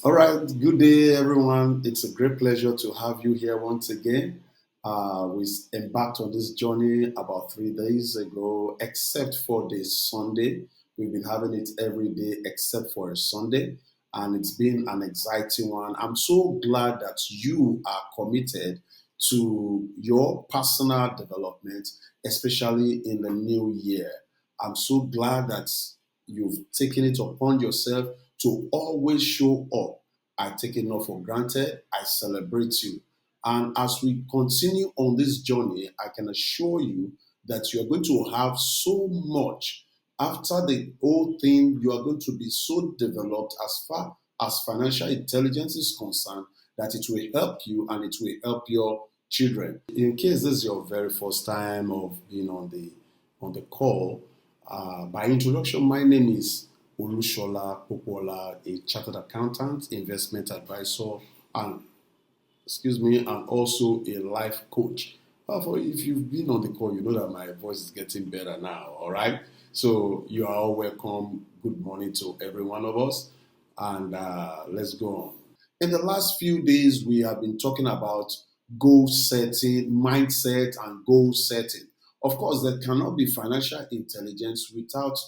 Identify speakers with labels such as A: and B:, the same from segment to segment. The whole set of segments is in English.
A: All right, good day, everyone. It's a great pleasure to have you here once again. We embarked on this journey about 3 days ago, except for the Sunday. We've been having it every day except for a Sunday, and it's been an exciting one. I'm so glad that you are committed to your personal development, especially in the new year. I'm so glad that you've taken it upon yourself to always show up. I take it not for granted. I celebrate you. And as we continue on this journey, I can assure you that you are going to have so much. After the whole thing, you are going to be so developed as far as financial intelligence is concerned that it will help you and it will help your children. In case this is your very first time of being on the call, by introduction, my name is Olushola Popola, a chartered accountant, investment advisor, and and also a life coach. If you've been on the call, you know that my voice is getting better now. All right. So you are all welcome. Good morning to every one of us, and let's go on. In the last few days, we have been talking about goal setting, mindset, and goal setting. Of course, there cannot be financial intelligence without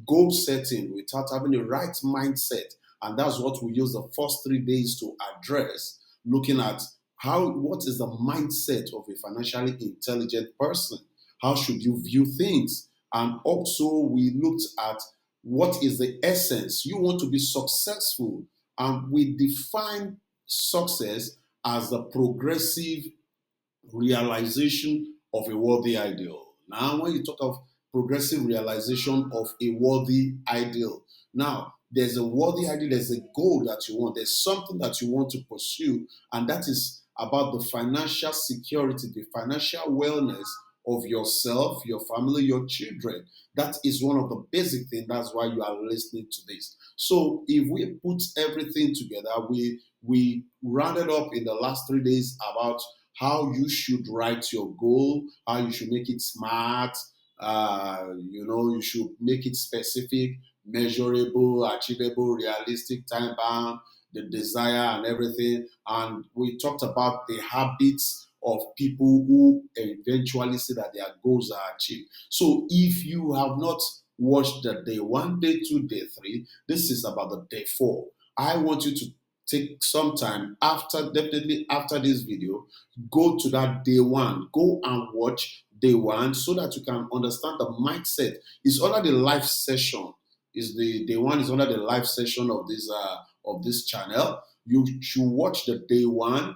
A: goal setting, without having the right mindset. And that's what we use the first 3 days to address, looking at what is the mindset of a financially intelligent person? How should you view things? And also, we looked at what is the essence. You want to be successful, and we define success as the progressive realization of a worthy ideal. Now, when you talk of progressive realization of a worthy ideal, now there's a worthy ideal, there's a goal that you want, there's something that you want to pursue, and that is about the financial security, the financial wellness of yourself, your family, your children. That is one of the basic things. That's why you are listening to this. So if we put everything together, we rounded up in the last 3 days about how you should write your goal, how you should make it smart. You should make it specific, measurable, achievable, realistic, time bound, the desire and everything. And we talked about the habits of people who eventually see that their goals are achieved. So if you have not watched the day one, day two, day three, this is about the day four. I want you to take some time definitely after this video, go to that day one, go and watch day one so that you can understand the mindset. It's under the live session. Is the day one is under the live session of this channel. You should watch the day one,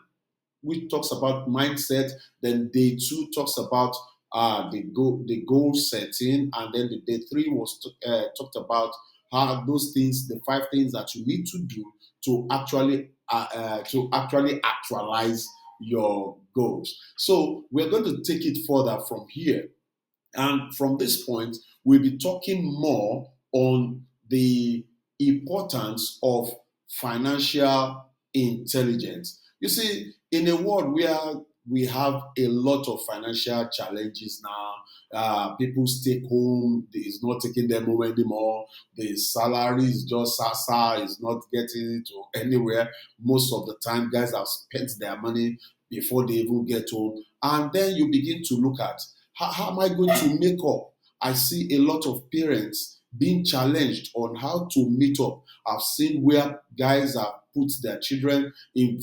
A: which talks about mindset. Then day two talks about the goal setting, and then the day three was talked about how those things, the 5 things that you need to do to actually actualize your goals. So we're going to take it further from here. And from this point, we'll be talking more on the importance of financial intelligence. You see, in a world where we have a lot of financial challenges now, people's take home is not taking them home anymore. The salary is just sasa, is not getting to anywhere. Most of the time, guys have spent their money before they even get home. And then you begin to look at how am I going to make up? I see a lot of parents being challenged on how to meet up. I've seen where guys have put their children in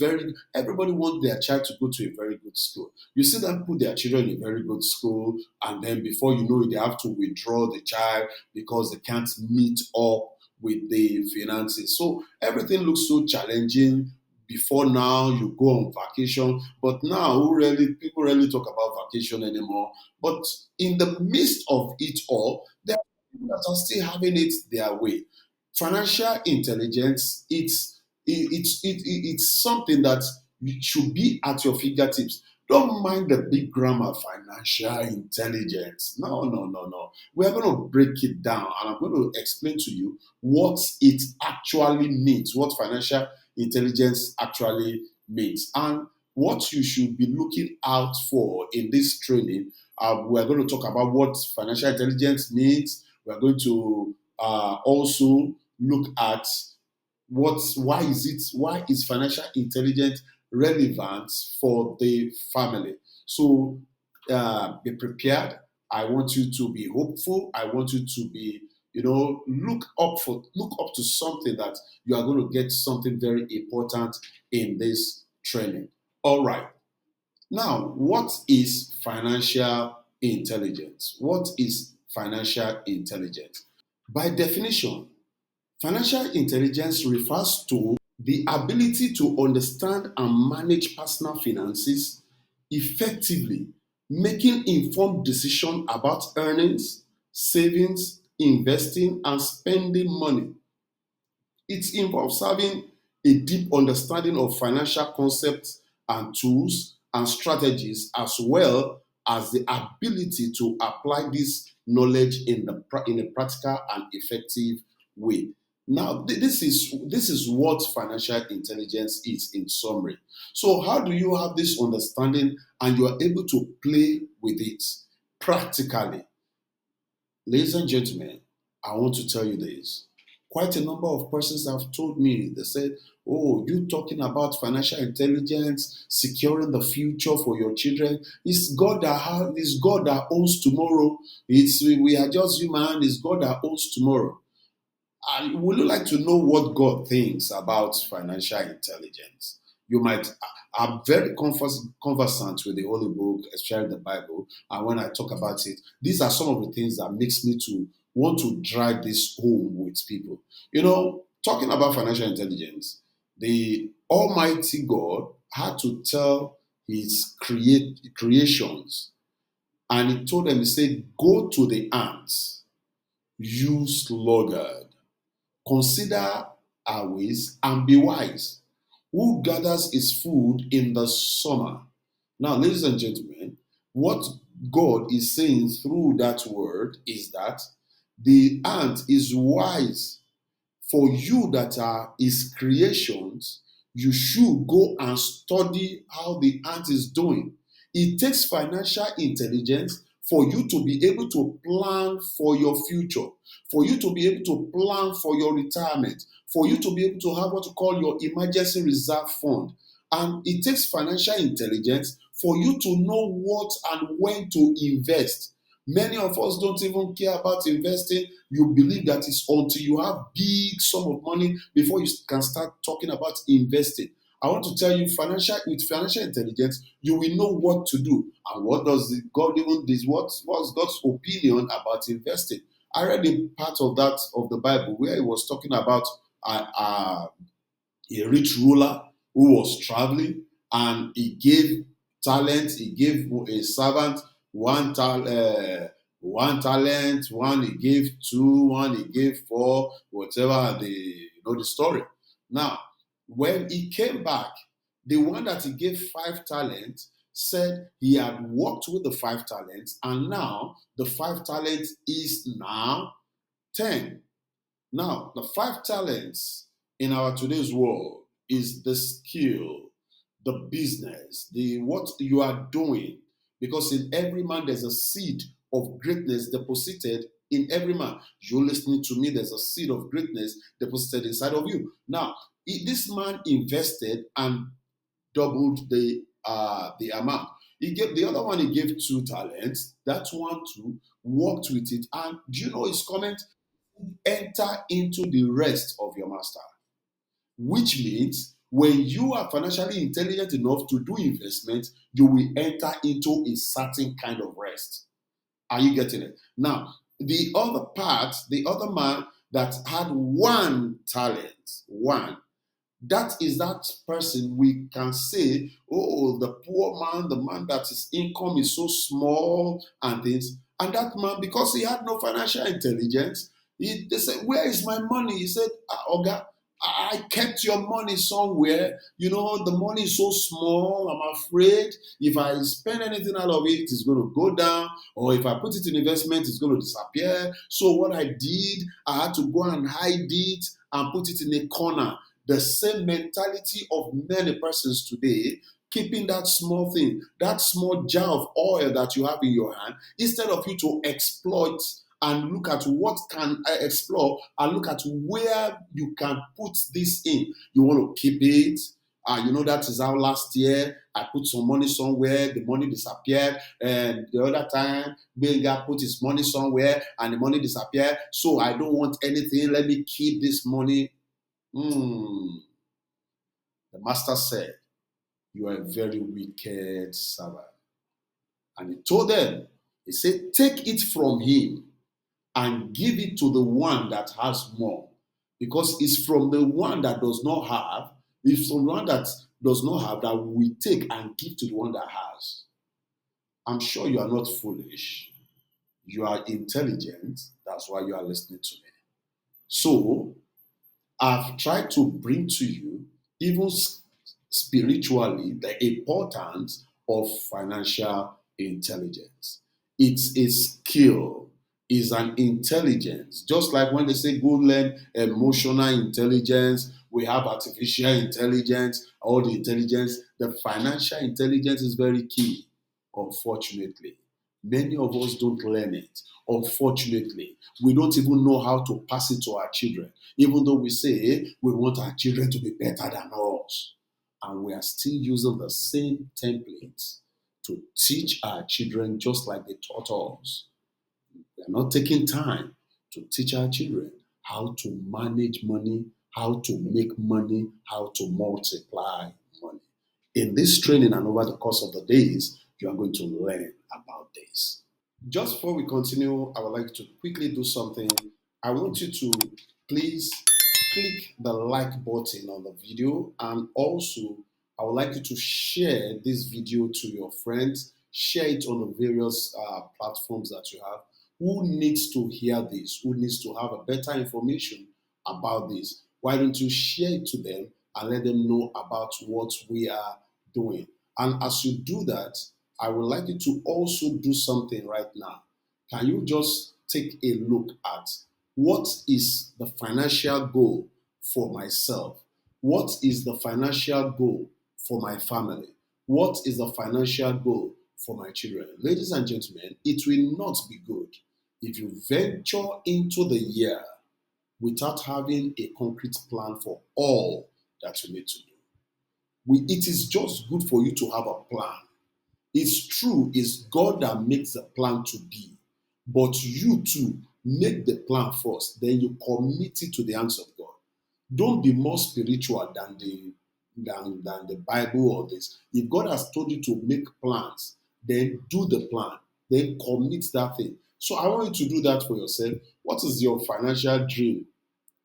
A: everybody wants their child to go to a very good school. You see them put their children in a very good school, and then before you know it, they have to withdraw the child because they can't meet up with the finances. So everything looks so challenging. Before now, you go on vacation, but now people rarely talk about vacation anymore. But in the midst of it all, there are people that are still having it their way. Financial intelligence, it's something that should be at your fingertips. Don't mind the big grammar, financial intelligence. No, no, no, no. We are going to break it down, and I'm going to explain to you what it actually means, what financial intelligence actually means, and what you should be looking out for in this training. We're going to talk about what financial intelligence means. We're going to also look at why is financial intelligence relevant for the family? So be prepared. I want you to be hopeful. I want you to be, look up to something that you are going to get something very important in this training. All right. Now, what is financial intelligence? What is financial intelligence? By definition, financial intelligence refers to the ability to understand and manage personal finances effectively, making informed decisions about earnings, savings, investing, and spending money. It involves having a deep understanding of financial concepts and tools and strategies, as well as the ability to apply this knowledge in a practical and effective way. Now, this is what financial intelligence is in summary. So, how do you have this understanding and you are able to play with it practically? Ladies and gentlemen, I want to tell you this. Quite a number of persons have told me, they said, "Oh, you talking about financial intelligence, securing the future for your children. It's God that owns tomorrow. We are just human, it's God that owns tomorrow." And would you like to know what God thinks about financial intelligence? You might. I'm very conversant with the Holy Book, especially the Bible. And when I talk about it, these are some of the things that makes me to want to drive this home with people. Talking about financial intelligence, the Almighty God had to tell His creations, and He told them, He said, "Go to the ants, you sluggard. Consider our ways and be wise. Who gathers his food in the summer?" Now, ladies and gentlemen, what God is saying through that word is that the ant is wise. For you that are his creations, you should go and study how the ant is doing. It takes financial intelligence for you to be able to plan for your future, for you to be able to plan for your retirement, for you to be able to have what you call your emergency reserve fund. And it takes financial intelligence for you to know what and when to invest. Many of us don't even care about investing. You believe that it's until you have big sum of money before you can start talking about investing. I want to tell you, with financial intelligence, you will know what to do and what does God even this. What's God's opinion about investing? I read a part of that of the Bible where it was talking about a rich ruler who was traveling, and he gave talent. He gave a servant one talent, one he gave two, one he gave four, whatever the story. Now, when he came back, the one that he gave 5 talents said he had worked with the 5 talents, and now the 5 talents is now 10. Now, the 5 talents in our today's world is the skill, the business, the what you are doing. Because in every man there's a seed of greatness deposited in every man. You're listening to me, there's a seed of greatness deposited inside of you. Now, this man invested and doubled the amount. He gave the other one, he gave 2 talents. That one too worked with it. And do you know his comment? Enter into the rest of your master. Which means when you are financially intelligent enough to do investment, you will enter into a certain kind of rest. Are you getting it? Now, the other part, the other man that had 1 talent, that is that person we can say, "Oh, the poor man, the man that his income is so small and things." And that man, because he had no financial intelligence, they said, "Where is my money?" He said, "Oga, I kept your money somewhere. The money is so small. I'm afraid if I spend anything out of it, it's going to go down. Or if I put it in investment, it's going to disappear. So what I did, I had to go and hide it and put it in a corner." The same mentality of many persons today, keeping that small thing, that small jar of oil that you have in your hand, instead of you to exploit and look at what can I explore and look at where you can put this in. You want to keep it. That is how last year I put some money somewhere, the money disappeared, and the other time Benga put his money somewhere and the money disappeared. So I don't want anything. Let me keep this money. The master said, "You are a very wicked servant." And he told them, he said, "Take it from him and give it to the one that has more. Because it's from the one that does not have, it's from the one that does not have that we take and give to the one that has." I'm sure you are not foolish. You are intelligent. That's why you are listening to me. So I've tried to bring to you, even spiritually, the importance of financial intelligence. It's a skill, it's an intelligence. Just like when they say go learn emotional intelligence, we have artificial intelligence, all the intelligence. The financial intelligence is very key, unfortunately. Many of us don't learn it. Unfortunately, we don't even know how to pass it to our children, even though we say we want our children to be better than us. And we are still using the same template to teach our children just like they taught us. We are not taking time to teach our children how to manage money, how to make money, how to multiply money. In this training and over the course of the days, you are going to learn about this. Just before we continue, I would like to quickly do something. I want you to please click the like button on the video, and also I would like you to share this video to your friends, share it on the various platforms that you have. Who needs to hear this? Who needs to have a better information about this? Why don't you share it to them and let them know about what we are doing? And as you do that, I would like you to also do something right now. Can you just take a look at what is the financial goal for myself? What is the financial goal for my family? What is the financial goal for my children? Ladies and gentlemen, it will not be good if you venture into the year without having a concrete plan for all that you need to do. It is just good for you to have a plan. It's true, it's God that makes the plan to be. But you too make the plan first, then you commit it to the hands of God. Don't be more spiritual than the Bible or this. If God has told you to make plans, then do the plan. Then commit that thing. So I want you to do that for yourself. What is your financial dream?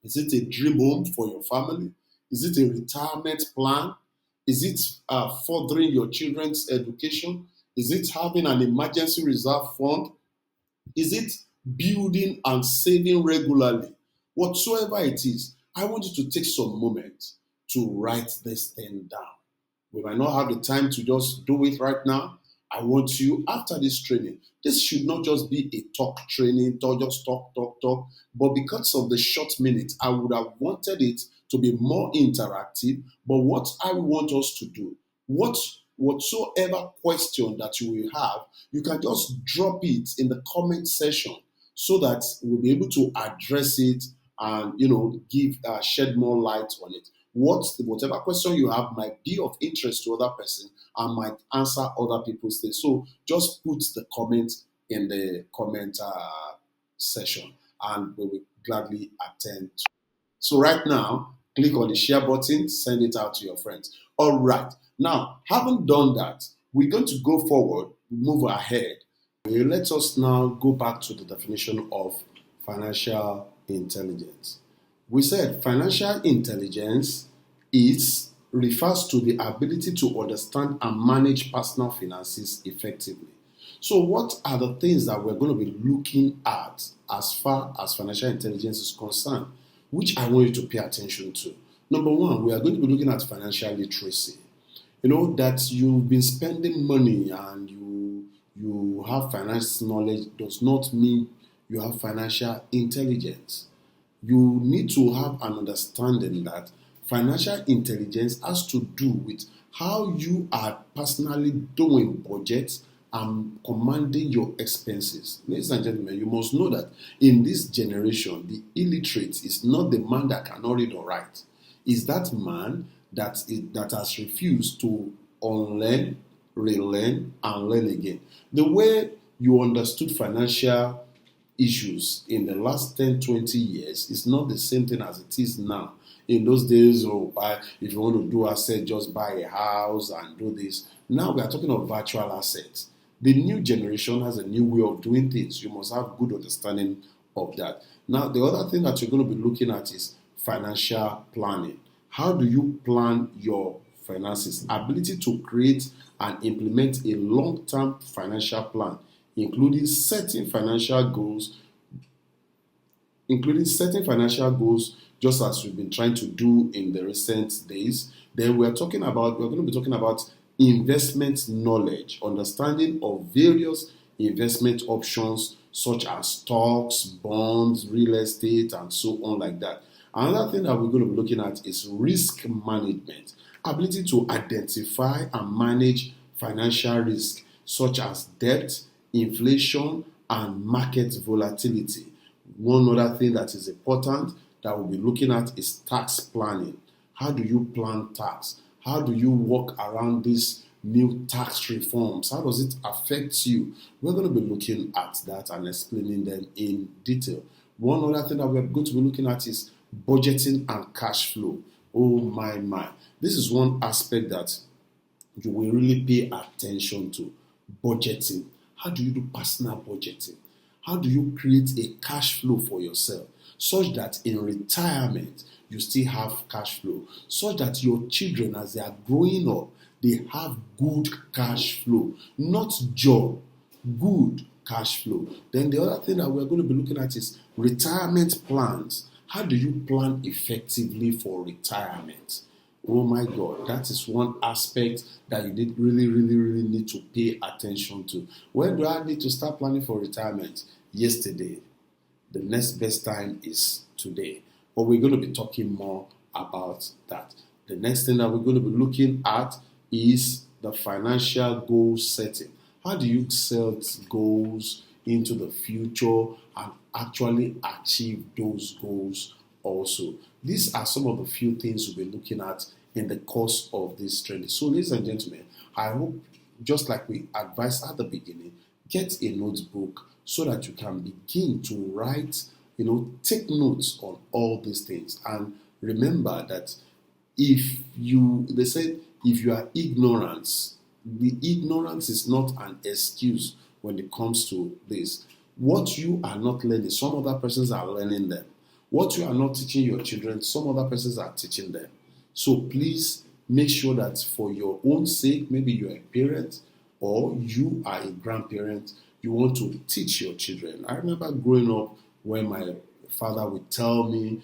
A: Is it a dream home for your family? Is it a retirement plan? Is it furthering your children's education? Is it having an emergency reserve fund? Is it building and saving regularly? Whatsoever it is, I want you to take some moment to write this thing down. We might not have the time to just do it right now. I want you, after this training, this should not just be a talk training, just talk. But because of the short minutes, I would have wanted it to be more interactive. But what I want us to do, whatsoever question that you will have, you can just drop it in the comment section so that we'll be able to address it and give shed more light on it. Whatever question you have might be of interest to other person and might answer other people's things. So just put the comment in the comment section and we will gladly attend. So right now, click on the share button, send it out to your friends. All right. Now, having done that, we're going to go forward, move ahead. Let us now go back to the definition of financial intelligence. We said financial intelligence refers to the ability to understand and manage personal finances effectively. So what are the things that we're going to be looking at as far as financial intelligence is concerned, which I want you to pay attention to? Number one, we are going to be looking at financial literacy. That you've been spending money and you have finance knowledge does not mean you have financial intelligence. You need to have an understanding that financial intelligence has to do with how you are personally doing budgets I'm commanding your expenses. Ladies and gentlemen, you must know that in this generation, the illiterate is not the man that cannot read or write. It's that man that has refused to unlearn, relearn, and learn again. The way you understood financial issues in the last 10, 20 years is not the same thing as it is now. In those days, if you want to do asset, just buy a house and do this. Now we are talking of virtual assets. The new generation has a new way of doing things. You must have good understanding of that. Now, the other thing that you're going to be looking at is financial planning. How do you plan your finances? Ability to create and implement a long-term financial plan, including setting financial goals, just as we've been trying to do in the recent days. Then we're going to be talking about investment knowledge, understanding of various investment options such as stocks, bonds, real estate, and so on like that. Another thing that we're going to be looking at is risk management, ability to identify and manage financial risk such as debt, inflation, and market volatility. One other thing that is important that we'll be looking at is tax planning. How do you plan tax? How do you work around these new tax reforms? How does it affect you? We're going to be looking at that and explaining them in detail. One other thing that we're going to be looking at is budgeting and cash flow. Oh my. This is one aspect that you will really pay attention to. Budgeting. How do you do personal budgeting? How do you create a cash flow for yourself such that in retirement you still have cash flow, such that your children, as they are growing up, they have good cash flow, not job, good cash flow. Then the other thing that we're going to be looking at is retirement plans. How do you plan effectively for retirement? Oh my God, that is one aspect that you did really need to pay attention to. When do I need to start planning for retirement? Yesterday. The next best time is today. But we're going to be talking more about that. The next thing that we're going to be looking at is the financial goal setting. How do you set goals into the future and actually achieve those goals also? These are some of the few things we'll be looking at in the course of this training. So, ladies and gentlemen, I hope, just like we advised at the beginning, get a notebook so that you can begin to write, take notes on all these things. And remember that if you are ignorant, the ignorance is not an excuse when it comes to this. What you are not learning, some other persons are learning them. What you are not teaching your children, some other persons are teaching them. So please make sure that for your own sake, maybe you're a parent or you are a grandparent, you want to teach your children. I remember growing up when my father would tell me,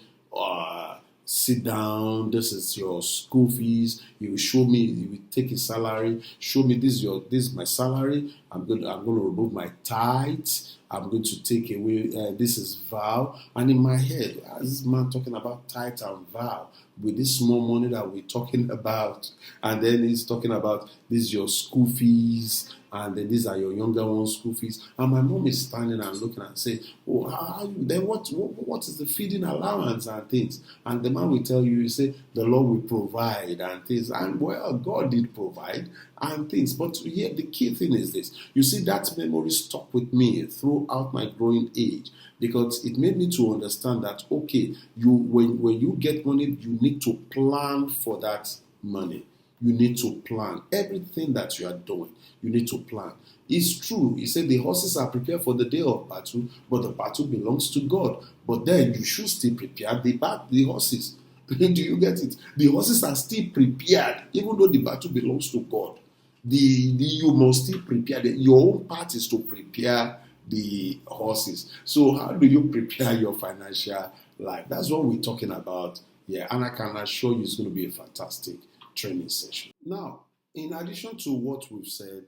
A: sit down, this is your school fees. He will show me, he will take his salary, show me this is my salary. I'm going to remove my tithes. I'm going to take away, this is vow. And in my head, this man talking about tithe and vow with this small money that we're talking about. And then he's talking about this is your school fees, and then these are your younger ones' school fees. And my mom is standing and looking and saying, then what is the feeding allowance and things? And the man will tell you, you say, the Lord will provide and things. And well, God did provide and things. But here, the key thing is this. You see, that memory stuck with me throughout my growing age, because it made me to understand that, okay, when you get money, you need to plan for that money. You need to plan everything that you are doing. You need to plan. It's true. He said the horses are prepared for the day of battle, but the battle belongs to God. But then you should still prepare the horses. Do you get it? The horses are still prepared, even though the battle belongs to God. You must still prepare. Your own part is to prepare the horses. So how do you prepare your financial life? That's what we're talking about. Yeah, and I can assure you it's going to be a fantastic training session. Now, in addition to what we've said,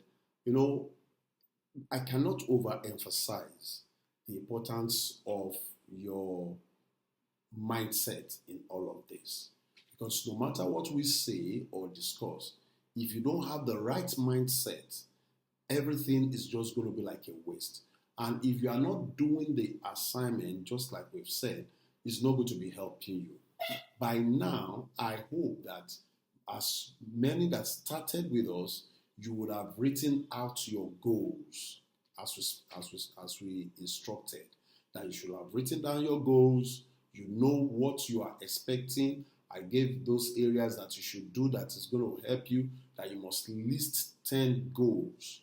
A: I cannot overemphasize the importance of your mindset in all of this. Because no matter what we say or discuss, if you don't have the right mindset, everything is just going to be like a waste. And if you are not doing the assignment, just like we've said, it's not going to be helping you. By now, I hope that as many that started with us, you would have written out your goals as we instructed. That you should have written down your goals. You know what you are expecting. I gave those areas that you should do that is going to help you. That you must list 10 goals.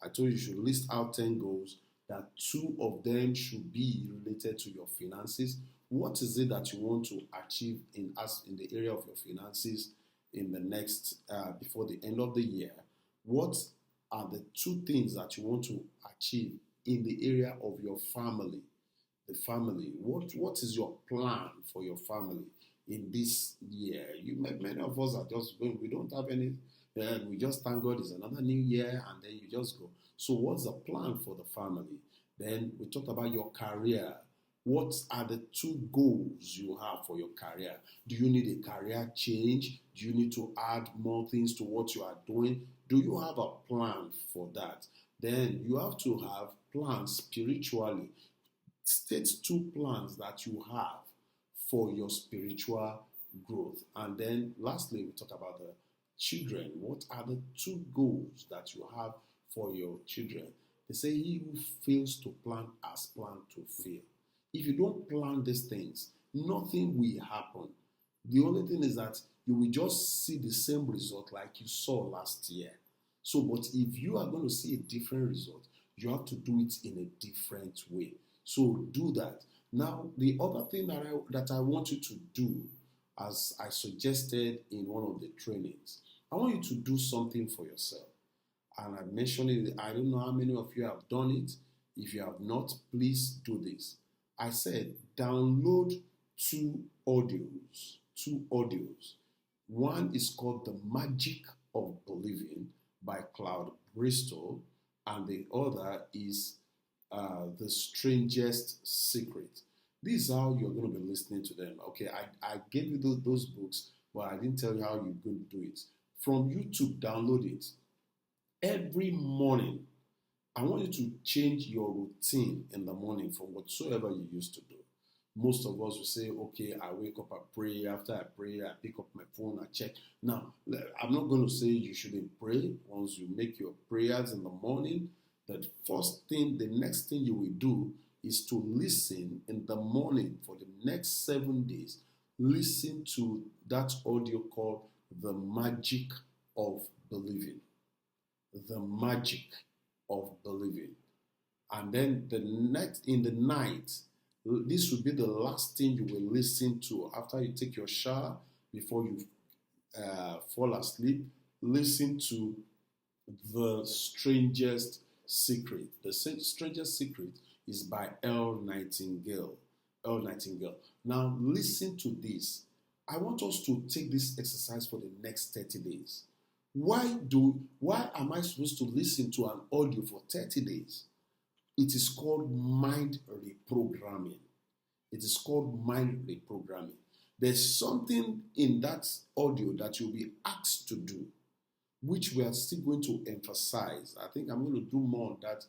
A: I told you should list out 10 goals. That 2 of them should be related to your finances. What is it that you want to achieve in the area of your finances in the next before the end of the year? What are the 2 things that you want to achieve in the area of your family? The family. What is your plan for your family in this year? Many of us are just going. We don't have any. We just thank God it's another new year, and then you just go. So what's the plan for the family? Then we talked about your career. What are the 2 goals you have for your career? Do you need a career change? Do you need to add more things to what you are doing? Do you have a plan for that? Then you have to have plans spiritually. State 2 plans that you have for your spiritual growth. And then lastly, we talk about the children. What are the 2 goals that you have for your children? They say he who fails to plan has planned to fail. If you don't plan these things, nothing will happen. The only thing is that you will just see the same result like you saw last year. So, but if you are going to see a different result, you have to do it in a different way. So do that. Now, the other thing that I want you to do, as I suggested in one of the trainings, I want you to do something for yourself. And I mentioned it, I don't know how many of you have done it. If you have not, please do this. I said, download 2 audios. 2 audios. One is called The Magic of Believing by Cloud Bristol, and the other is The Strangest Secret. This is how you're going to be listening to them. Okay, I gave you those books, but I didn't tell you how you're going to do it. From YouTube, download it. Every morning, I want you to change your routine in the morning from whatsoever you used to do. Most of us will say, okay, I wake up, I pray. After I pray, I pick up my phone, I check. Now, I'm not going to say you shouldn't pray. Once you make your prayers in the morning, the next thing you will do is to listen in the morning for the next 7 days. Listen to that audio called The Magic of Believing. The Magic of Believing. And then in the night, this will be the last thing you will listen to after you take your shower, before you fall asleep. Listen to The Strangest Secret. The Strangest Secret is by L. Nightingale. L. Nightingale. Now listen to this. I want us to take this exercise for the next 30 days. Why am I supposed to listen to an audio for 30 days? It is called mind reprogramming. It is called mind reprogramming. There's something in that audio that you'll be asked to do, which we are still going to emphasize. I think I'm going to do more on that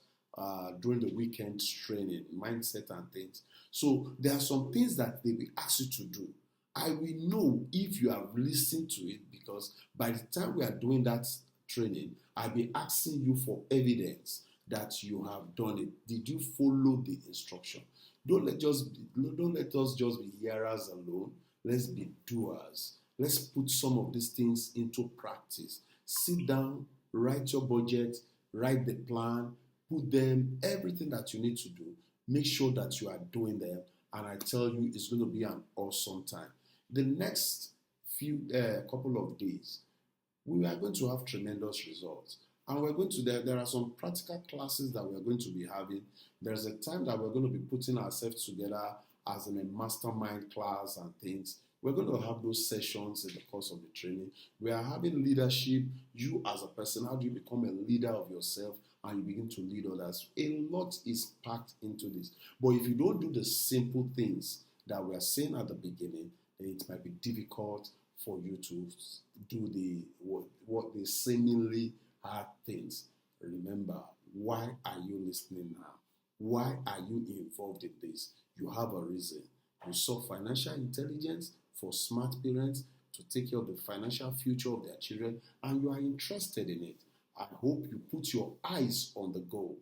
A: during the weekend training, mindset and things. So there are some things that they will ask you to do. I will know if you have listened to it, because by the time we are doing that training, I'll be asking you for evidence that you have done it. Did you follow the instruction? Don't let us just be hearers alone. Let's be doers. Let's put some of these things into practice. Sit down, write your budget, write the plan, put them, everything that you need to do. Make sure that you are doing them, and I tell you, it's going to be an awesome time. The next couple of days, we are going to have tremendous results. And we're going to, there are some practical classes that we're going to be having. There's a time that we're going to be putting ourselves together as in a mastermind class and things. We're going to have those sessions in the course of the training. We are having leadership. You as a person, how do you become a leader of yourself and you begin to lead others? A lot is packed into this. But if you don't do the simple things that we are saying at the beginning, then it might be difficult for you to do what the seemingly hard things. remember, why are you listening now? Why are you involved in this? You have a reason. You saw financial intelligence for smart parents to take care of the financial future of their children, and you are interested in it. I hope you put your eyes on the goal.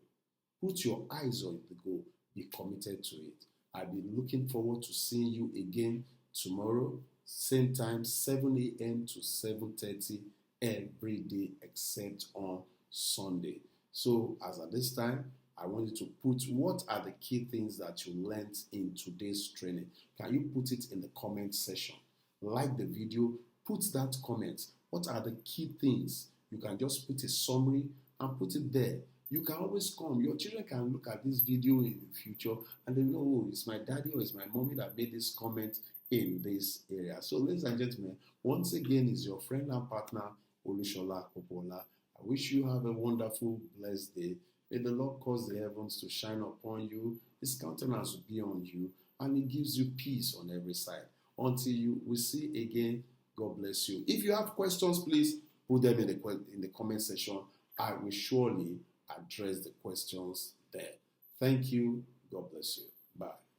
A: Put your eyes on the goal. Be committed to it. I'll be looking forward to seeing you again tomorrow, same time, 7 a.m. to 7:30 every day except on Sunday. So, as at this time, I want you to put what are the key things that you learned in today's training. Can you put it in the comment section? Like the video, put that comment. What are the key things? You can just put a summary and put it there. You can always come. Your children can look at this video in the future and they know, oh, it's my daddy or it's my mommy that made this comment in this area. So, ladies and gentlemen, once again, is your friend and partner, Olushola Popola. I wish you have a wonderful, blessed day. May the Lord cause the heavens to shine upon you, His countenance will be on you, and He gives you peace on every side. Until we see again, God bless you. If you have questions, please put them in the comment section. I will surely address the questions there. Thank you. God bless you. Bye.